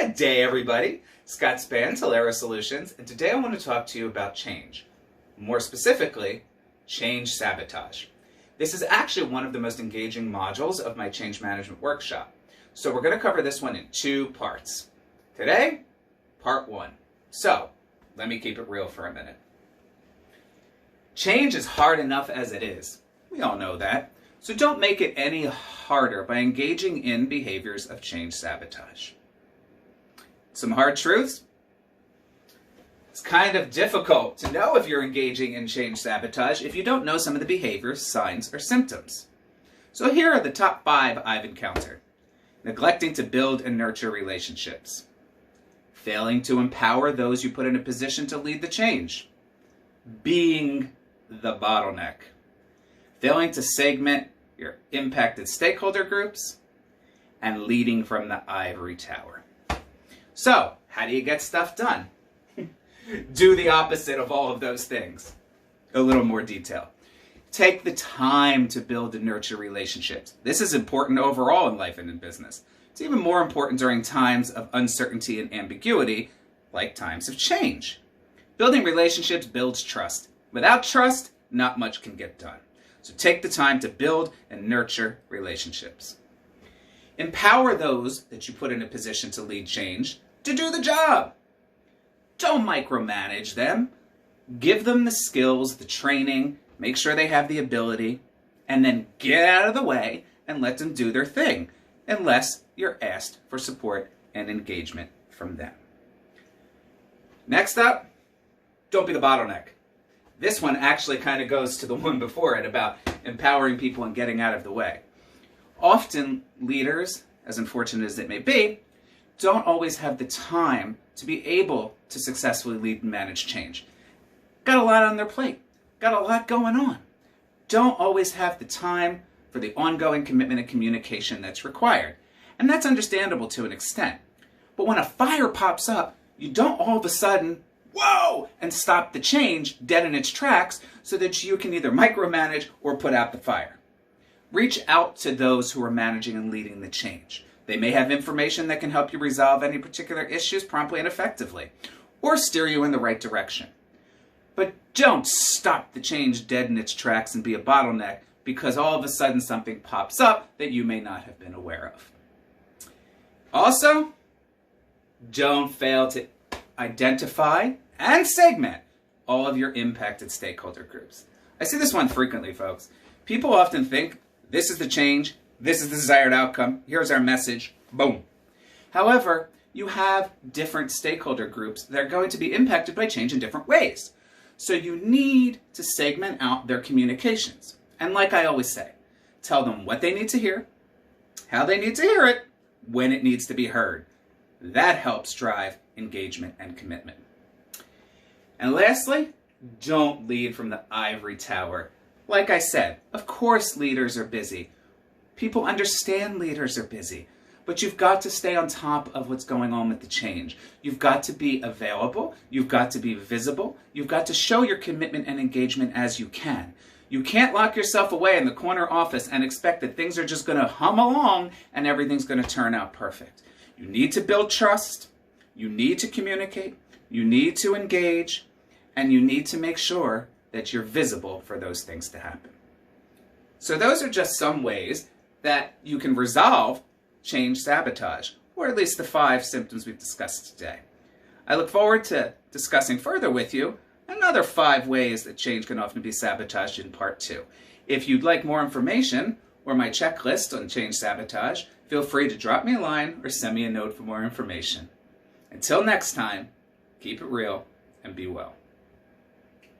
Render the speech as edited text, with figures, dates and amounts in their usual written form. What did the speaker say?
Good day, everybody. Scott Spann, Talera Solutions, and today I want to talk to you about change. More specifically, change sabotage. This is actually one of the most engaging modules of my change management workshop. So we're going to cover this one in two parts. Today, part one. So, let me keep it real for a minute. Change is hard enough as it is. We all know that. So don't make it any harder by engaging in behaviors of change sabotage. Some hard truths. It's kind of difficult to know if you're engaging in change sabotage if you don't know some of the behaviors, signs, or symptoms. So here are the top 5 I've encountered. Neglecting to build and nurture relationships. Failing to empower those you put in a position to lead the change. Being the bottleneck. Failing to segment your impacted stakeholder groups. And leading from the ivory tower. So, how do you get stuff done? Do the opposite of all of those things. A little more detail. Take the time to build and nurture relationships. This is important overall in life and in business. It's even more important during times of uncertainty and ambiguity, like times of change. Building relationships builds trust. Without trust, not much can get done. So take the time to build and nurture relationships. Empower those that you put in a position to lead change to do the job. Don't micromanage them. Give them the skills, the training, make sure they have the ability, and then get out of the way and let them do their thing, unless you're asked for support and engagement from them. Next up, don't be the bottleneck. This one actually kind of goes to the one before it about empowering people and getting out of the way. Often leaders, as unfortunate as it may be, don't always have the time to be able to successfully lead and manage change. Got a lot on their plate. Got a lot going on. Don't always have the time for the ongoing commitment and communication that's required. And that's understandable to an extent. But when a fire pops up, you don't all of a sudden, whoa, and stop the change dead in its tracks so that you can either micromanage or put out the fire. Reach out to those who are managing and leading the change. They may have information that can help you resolve any particular issues promptly and effectively, or steer you in the right direction. But don't stop the change dead in its tracks and be a bottleneck because all of a sudden something pops up that you may not have been aware of. Also, don't fail to identify and segment all of your impacted stakeholder groups. I see this one frequently, folks. People often think, this is the change, this is the desired outcome, here's our message, boom. However, you have different stakeholder groups that are going to be impacted by change in different ways. So you need to segment out their communications. And like I always say, tell them what they need to hear, how they need to hear it, when it needs to be heard. That helps drive engagement and commitment. And lastly, don't lead from the ivory tower. Like I said, of course leaders are busy. People understand leaders are busy, but you've got to stay on top of what's going on with the change. You've got to be available. You've got to be visible. You've got to show your commitment and engagement as you can. You can't lock yourself away in the corner office and expect that things are just going to hum along and everything's going to turn out perfect. You need to build trust. You need to communicate. You need to engage. And you need to make sure that you're visible for those things to happen. So those are just some ways that you can resolve change sabotage, or at least the 5 symptoms we've discussed today. I look forward to discussing further with you another 5 ways that change can often be sabotaged in part 2. If you'd like more information or my checklist on change sabotage, feel free to drop me a line or send me a note for more information. Until next time, keep it real and be well.